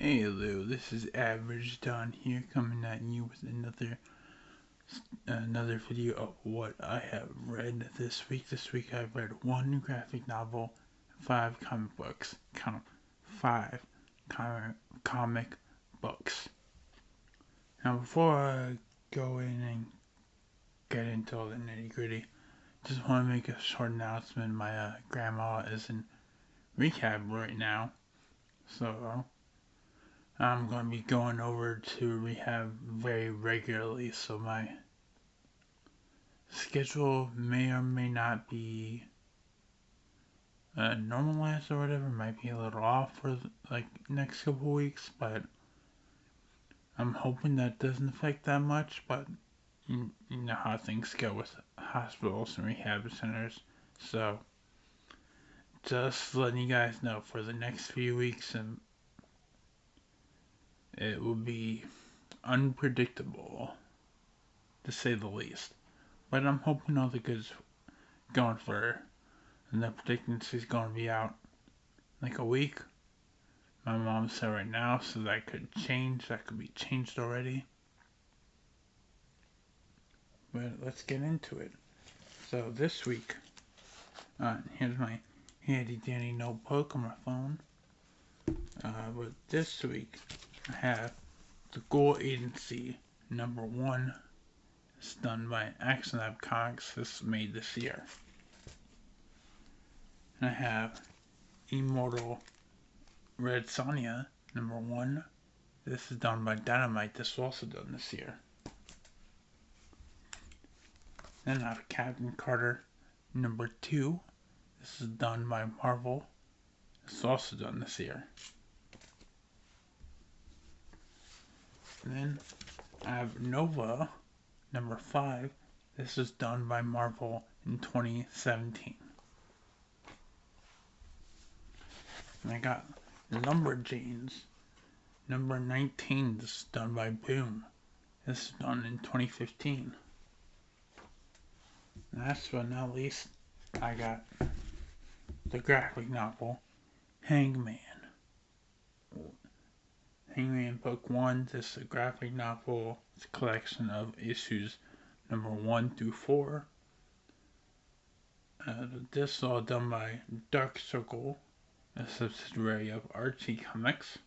Hey Lou, this is Average Don here coming at you with another video of what I have read this week. This week I've read one graphic novel, 5 comic books. Count 5 comic books. Now before I go in and get into all the nitty gritty, just want to make a short announcement. My grandma is in rehab right now, so I'm going to be going over to rehab very regularly, so my schedule may or may not be normalized or whatever. Might be a little off for like next couple weeks, but I'm hoping that doesn't affect that much. But you know how things go with hospitals and rehab centers, so just letting you guys know for the next few weeks, and it will be unpredictable, to say the least. But I'm hoping all the good's going for her. And they're predicting she's going to be out like a week. My mom said right now, so that could change. That could be changed already. But let's get into it. So this week, here's my handy dandy notebook on my phone. But this week, I have the Ghoul Agency #1. It's done by Action Lab Comics. This is made this year. And I have Immortal Red Sonja #1. This is done by Dynamite. This is also done this year. Then I have Captain Carter #2. This is done by Marvel. This is also done this year. And then I have Nova #5. This is done by Marvel in 2017. And I got Lumberjanes #19. This is done by Boom. This is done in 2015. And last but not least, I got the graphic novel Hangman. Hangman Book 1. This is a graphic novel. It's a collection of issues #1 through 4. This is all done by Dark Circle, a subsidiary of Archie Comics.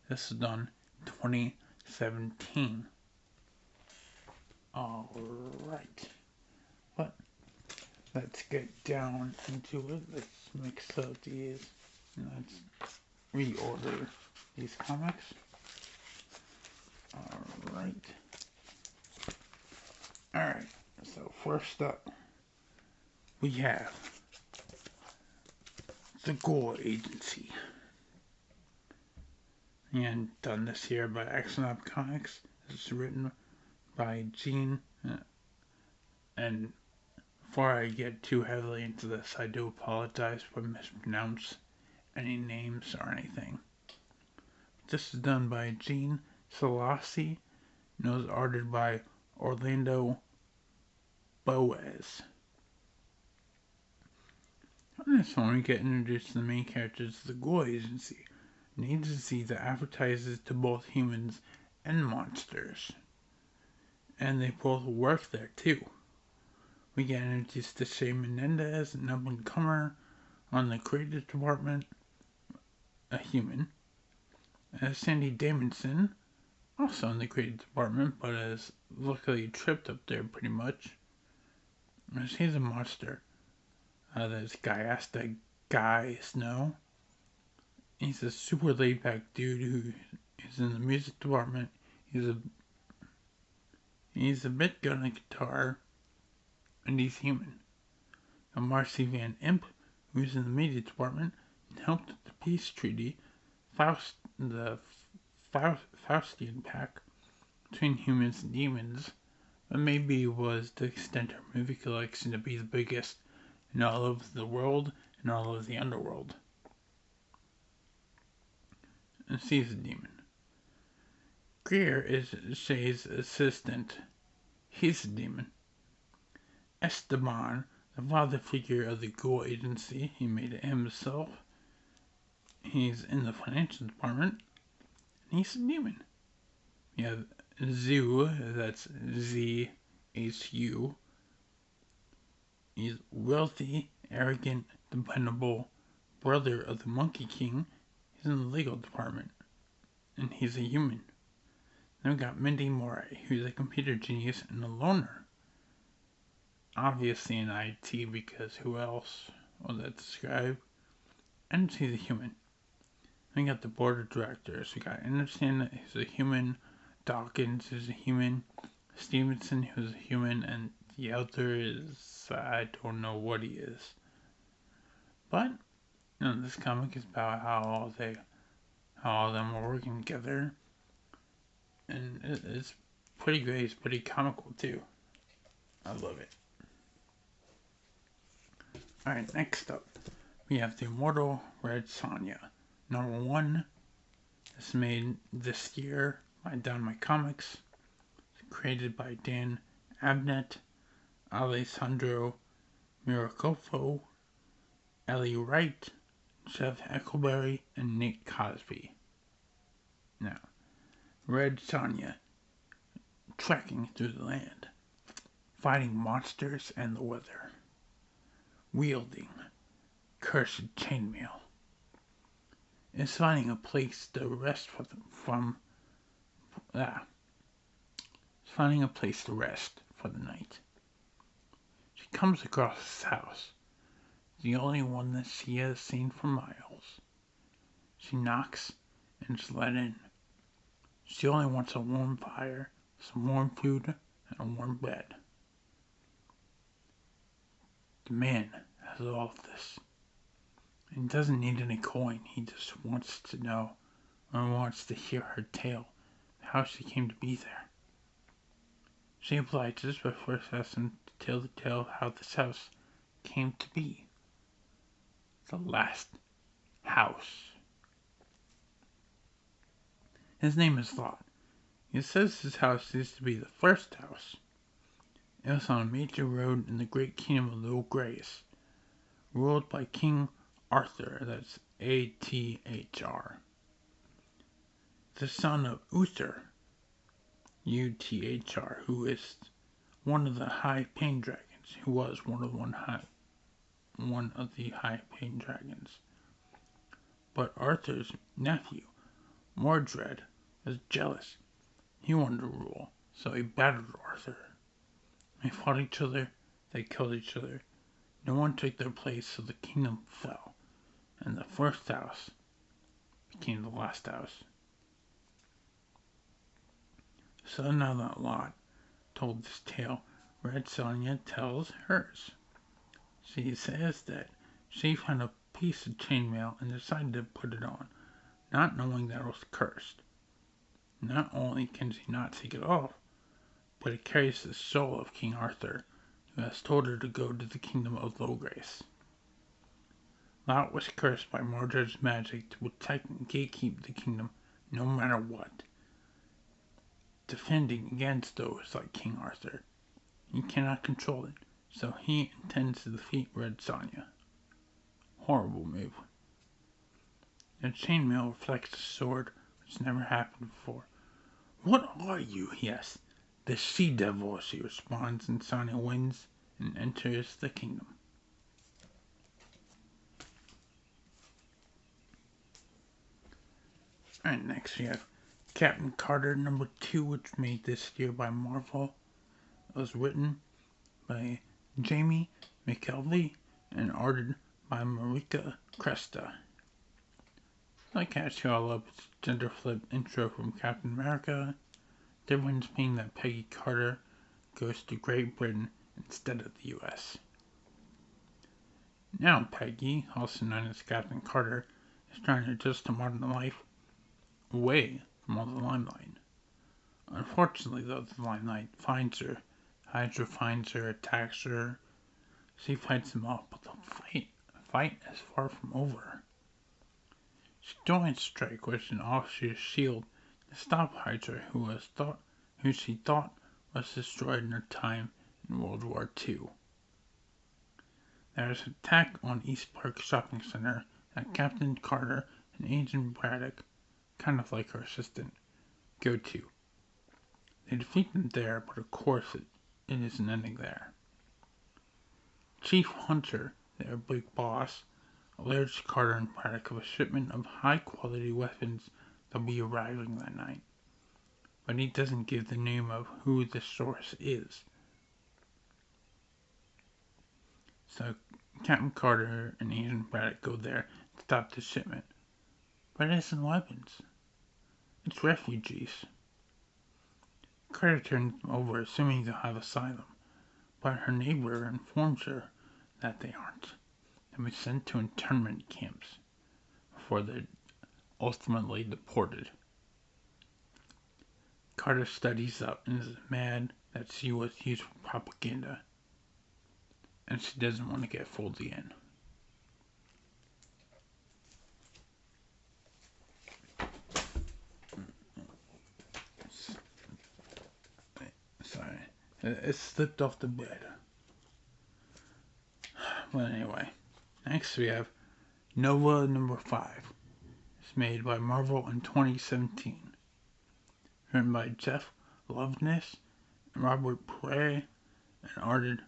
This is done in 2017. Alright. But let's get down into it. Let's mix up these. Let's reorder these comics. Alright. So first up, we have the Ghoul Agency, and done this year by Action Lab Comics. It's written by Gene, and before I get too heavily into this, I do apologize if I mispronounce any names or anything. This is done by Gene Selassie, and it was arted by Orlando Boaz. On this one, we get introduced to the main characters of the Ghoul Agency, an agency that advertises to both humans and monsters. And they both work there too. We get introduced to Shay Menendez, an up-and-comer on the creative department, a human. Sandy Damonson, also in the creative department, but is luckily tripped up there pretty much. She's a monster. This guy asked that Guy Snow. He's a super laid-back dude who is in the music department. He's a bit good on a guitar, and he's human. And Marcy Van Imp, who's in the media department, and helped with the peace treaty, the Faustian pact between humans and demons, but maybe was the extent her movie collection to be the biggest in all of the world and all of the underworld. And she's a demon. Greer is Shay's assistant. He's a demon. Esteban, the father figure of the Ghoul Agency, he made it himself. He's in the financial department. and he's a demon. You have Zu, that's Z-H-U. He's wealthy, arrogant, dependable, brother of the Monkey King. He's in the legal department, and he's a human. Then we got Mindy Moray, who's a computer genius and a loner. Obviously in IT, because who else will that describe? And he's a human. Then we got the board of directors. We got Anderson, who's a human. Dawkins, who's a human. Stevenson, who's a human. And the other is, I don't know what he is. But, this comic is about how all of them are working together. And it's pretty great. It's pretty comical too. I love it. Alright, next up, we have the Immortal Red Sonja. Number 1. It's made this year by Dynamite Comics. It's created by Dan Abnett, Alessandro Miracofo, Ellie Wright, Jeff Eckleberry, and Nick Cosby. Now, Red Sonja, trekking through the land, fighting monsters and the weather, wielding cursed chainmail, is finding a place to rest for the night. She comes across his house, the only one that she has seen for miles. She knocks and is let in. She only wants a warm fire, some warm food, and a warm bed. The man has all of this. And he doesn't need any coin. He just wants to know, or wants to hear her tale, how she came to be there. She obliges, but first asks him to tell the tale of how this house came to be. The last house. His name is Lot. He says his house used to be the first house. It was on a major road in the great kingdom of the Old Grays, ruled by King Arthur, that's A-T-H-R, the son of Uther, U-T-H-R, who is one of the high-paying dragons, who was one of the high-paying dragons. But Arthur's nephew, Mordred, was jealous. He wanted to rule, so he battered Arthur. They fought each other, they killed each other. No one took their place, so the kingdom fell, and the first house became the last house. So now that Lot told this tale, Red Sonja tells hers. She says that she found a piece of chainmail and decided to put it on, not knowing that it was cursed. Not only can she not take it off, but it carries the soul of King Arthur, who has told her to go to the kingdom of Low Grace. Lot was cursed by Mordred's magic to protect and gatekeep the kingdom no matter what, defending against those like King Arthur. He cannot control it, so he intends to defeat Red Sonja. Horrible move. The chainmail reflects the sword, which never happened before. "What are you?" he asks. "The she-devil," she responds, and Sonja wins and enters the kingdom. Alright, next we have Captain Carter #2, which made this year by Marvel. It was written by Jamie McKelvey and arted by Marika Cresta. I catch you all up, it's a gender flip intro from Captain America. Difference being that Peggy Carter goes to Great Britain instead of the US. Now Peggy, also known as Captain Carter, is trying to adjust to modern life away from all the limelight. Unfortunately though, the limelight finds her. Hydra finds her, attacks her. She fights them off, but the fight is far from over. She joins Strike, which is an officer's shield, to stop Hydra, who she thought was destroyed in her time in World War II. There is an attack on East Park Shopping Center that Captain Carter and Agent Braddock kind of like her assistant, go to. They defeat them there, but of course it isn't ending there. Chief Hunter, their big boss, alerts Carter and Braddock of a shipment of high-quality weapons that'll be arriving that night. But he doesn't give the name of who the source is. So Captain Carter and Agent Braddock go there to stop the shipment. But it isn't weapons. It's refugees. Carter turns them over, assuming they'll have asylum. But her neighbor informs her that they aren't. They'll be sent to internment camps before they're ultimately deported. Carter studies up and is mad that she was used for propaganda, and she doesn't want to get folded in. Sorry, it slipped off the bed. But anyway, next we have Nova number 5. It's made by Marvel in 2017. Written by Jeff Loveness and Robert Prey, and arted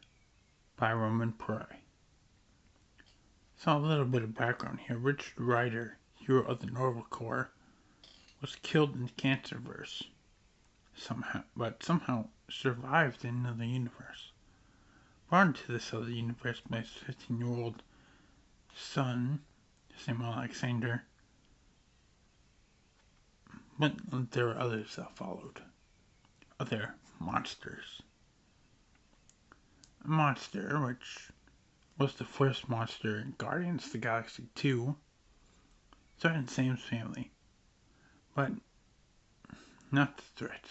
by Roman Prey. So a little bit of background here. Richard Rider, hero of the Nova Corps, was killed in the Cancerverse but somehow survived in another universe. Brought into this other universe by his 15-year-old son, his name Alexander, but there were others that followed. Other monsters. A monster, which was the first monster in Guardians of the Galaxy 2, started in Sam's family, but not the threat,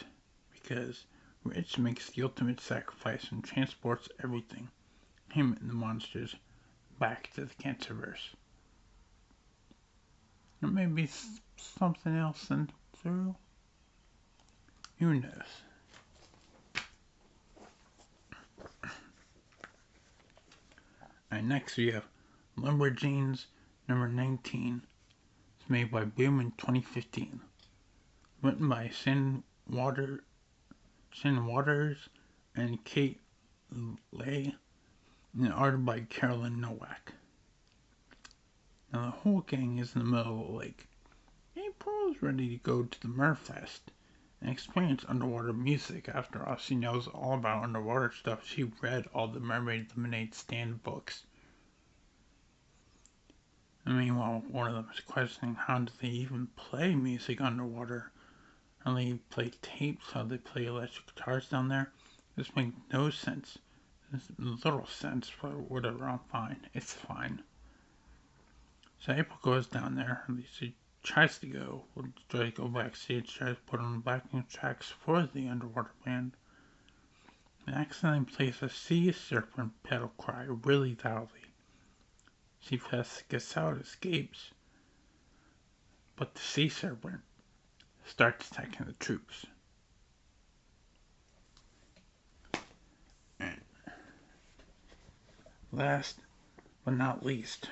because Rich makes the ultimate sacrifice and transports everything, him and the monsters, back to the Cancerverse. Or maybe something else sent through? Who knows? Alright, next we have Lumberjanes number 19. It's made by Boom in 2015. Written by Shannon Waters and Kate Lay, and arted by Carolyn Nowak. Now the whole gang is in the middle of the lake. April is ready to go to the Merfest and experience underwater music. After all, she knows all about underwater stuff. She read all the Mermaid Lemonade stand books. And meanwhile, one of them is questioning how do they even play music underwater. How they play tapes, how they play electric guitars down there. This makes no sense. There's little sense, but whatever, I'm fine. It's fine. So April goes down there, at least she tries to go. Tries to go backstage, tries to put on the backing tracks for the underwater band. And accidentally plays a sea serpent pedal cry really loudly. She gets out, escapes. But the sea serpent starts attacking the troops. And last but not least,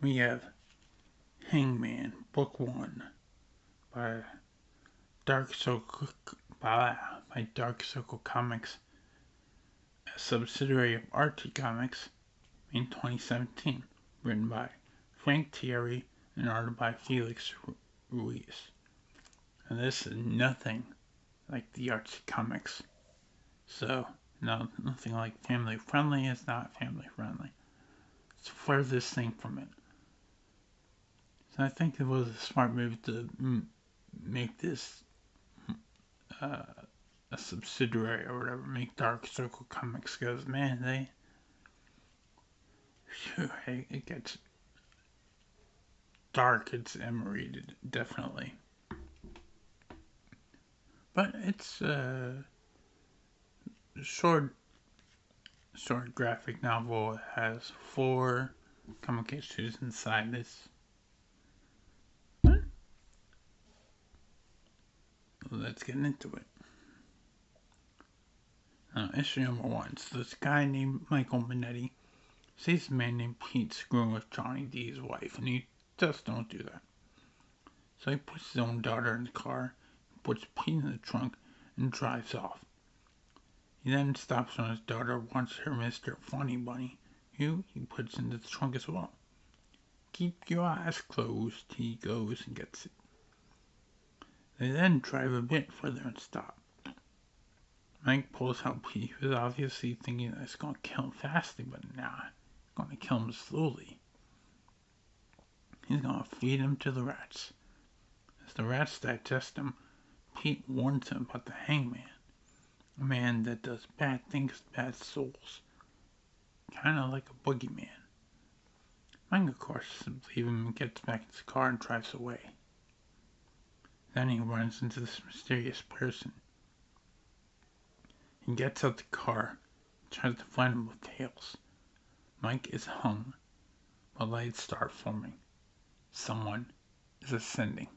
we have Hangman, Book 1 by Dark Circle Comics, a subsidiary of Archie Comics, in 2017, written by Frank Thierry and arted by Felix Ruiz. And this is nothing like the Archie Comics. So, nothing like family friendly. It's not family friendly. It's the furthest thing from it. So I think it was a smart move to make this a subsidiary or whatever. Make Dark Circle Comics, because man, it gets dark. It's M-rated, definitely. But it's a short graphic novel. It has 4 comic issues inside this. But let's get into it. Issue number 1. So this guy named Michael Minetti sees a man named Pete screwing with Johnny D's wife, and he just don't do that. So he puts his own daughter in the car, puts Pete in the trunk, and drives off. He then stops when his daughter wants her Mr. Funny Bunny, who he puts into the trunk as well. Keep your eyes closed, he goes and gets it. They then drive a bit further and stop. Mike pulls out Pete, who is obviously thinking that it's going to kill him fastly, but nah, it's going to kill him slowly. He's going to feed him to the rats. As the rats digest him, Pete warns him about the Hangman, a man that does bad things to bad souls, kind of like a boogeyman. Mike, of course, doesn't believe him and gets back in his car and drives away. Then he runs into this mysterious person. He gets out the car and tries to find him with tails. Mike is hung, but lights start forming. Someone is ascending.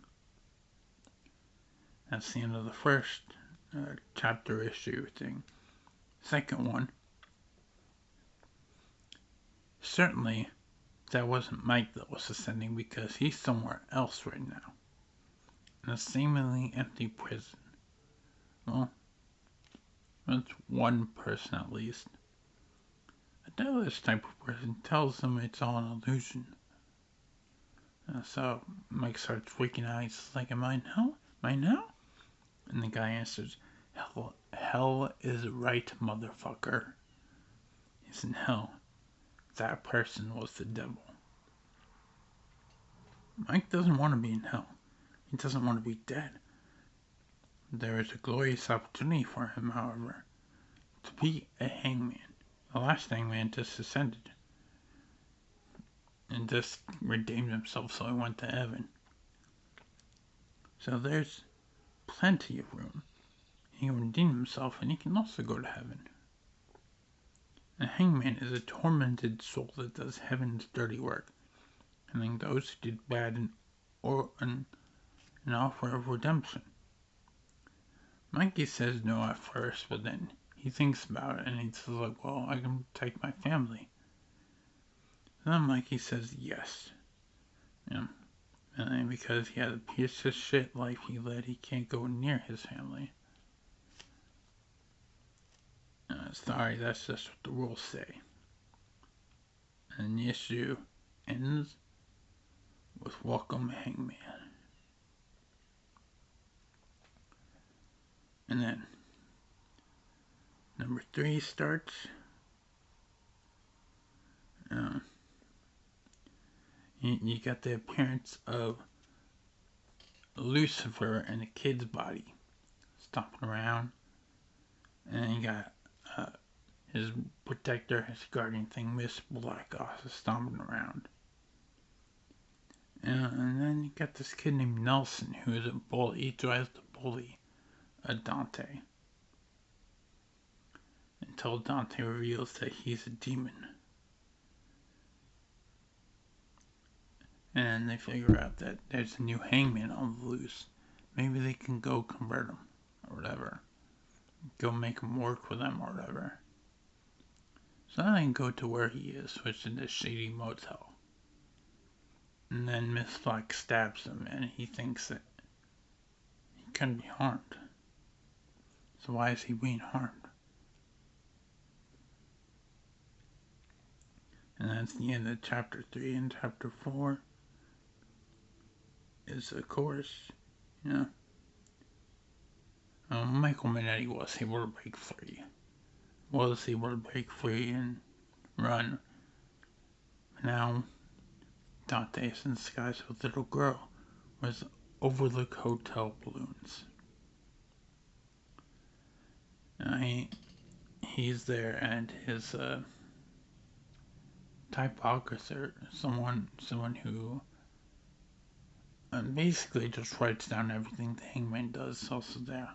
That's the end of the first chapter issue thing. Second one. Certainly, that wasn't Mike that was ascending because he's somewhere else right now. In a seemingly empty prison. Well, that's one person at least. A devilish type of person tells them it's all an illusion. So Mike starts freaking out. He's like, am I in hell? Am I in hell? And the guy answers, hell is right, motherfucker. He's in hell. That person was the devil. Mike doesn't want to be in hell. He doesn't want to be dead. There is a glorious opportunity for him, however, to be a hangman. The last hangman just ascended and just redeemed himself, so he went to heaven. So there's plenty of room. He can redeem himself and he can also go to heaven. A hangman is a tormented soul that does heaven's dirty work, and then those who did bad an offer of redemption. Mikey says no at first, but then he thinks about it and he's like, well, I can protect my family. And then Mikey says yes. Yeah. And then because he had a piece of shit life he led, he can't go near his family. Sorry, that's just what the rules say. And the issue ends with Welcome Hangman. And then number 3 starts. You got the appearance of Lucifer in a kid's body stomping around. And you got his protector, his guardian thing, Miss Black, also stomping around. And then you got this kid named Nelson, who is a bully. He tries to bully Dante. Until Dante reveals that he's a demon. And they figure out that there's a new hangman on the loose. Maybe they can go convert him, or whatever. Go make him work for them, or whatever. So then they go to where he is, which is a shady motel. And then Miss Black stabs him, and he thinks that he couldn't be harmed. So why is he being harmed? And that's the end of chapter 3. And chapter 4 is, of course, Michael Minetti was able to break free. And run. Now, Dante is in disguise with a little girl with overlook hotel balloons. He's there, and his typographer, someone who basically just writes down everything the Hangman does, also there.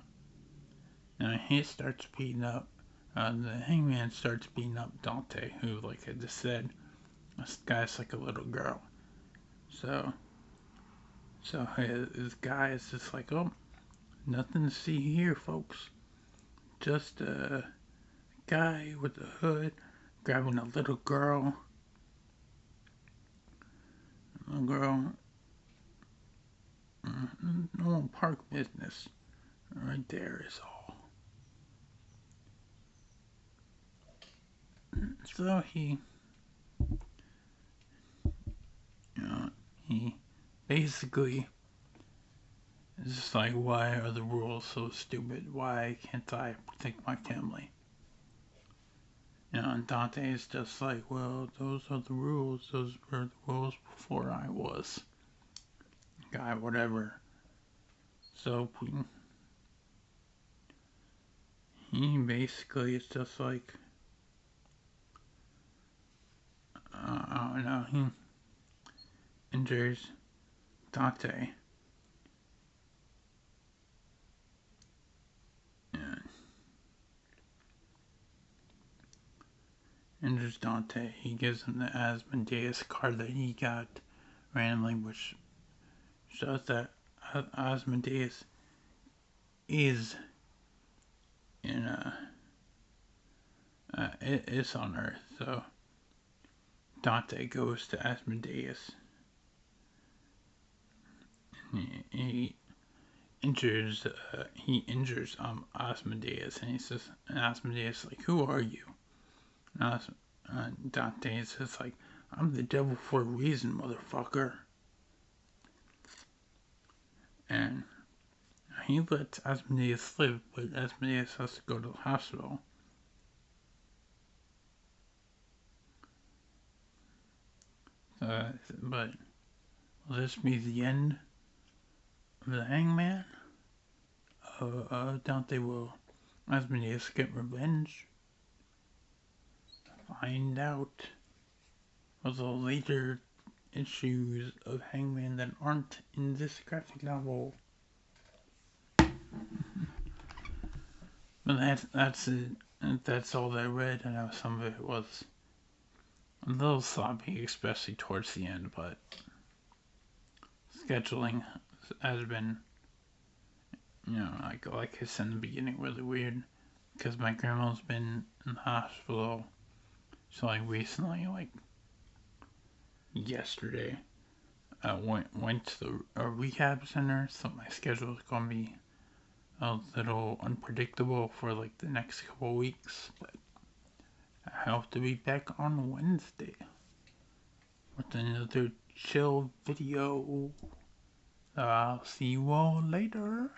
Now he starts beating up. The Hangman starts beating up Dante, who, like I just said, this guy's like a little girl. So his guy is just like, oh, nothing to see here, folks. Just a guy with a hood grabbing a little girl. normal park business. Right there is all. So he basically is just like, why are the rules so stupid? Why can't I protect my family? And Dante is just like, well, those are the rules. Those were the rules before I was. Guy, whatever. So he basically is just like, I don't know, he injures Dante. And injures Dante. He gives him the Asmodeus card that he got randomly, which shows that Asmodeus is in is on Earth. So Dante goes to Asmodeus. He injures Asmodeus, and he says, and Asmodeus like, who are you? And Dante says like, I'm the devil for a reason, motherfucker. And he lets Asmodeus live, but Asmodeus has to go to the hospital. But will this be the end of the Hangman? Dante will Asmodeus get revenge? Find out with the later issues of Hangman that aren't in this graphic novel. But that's it. That's all that I read. I know some of it was a little sloppy, especially towards the end, but scheduling has been, like I said in the beginning, really weird because my grandma's been in the hospital. So like recently, like yesterday, I went to the rehab center, so my schedule is gonna be a little unpredictable for like the next couple weeks, but I hope to be back on Wednesday with another chill video. I'll see you all later.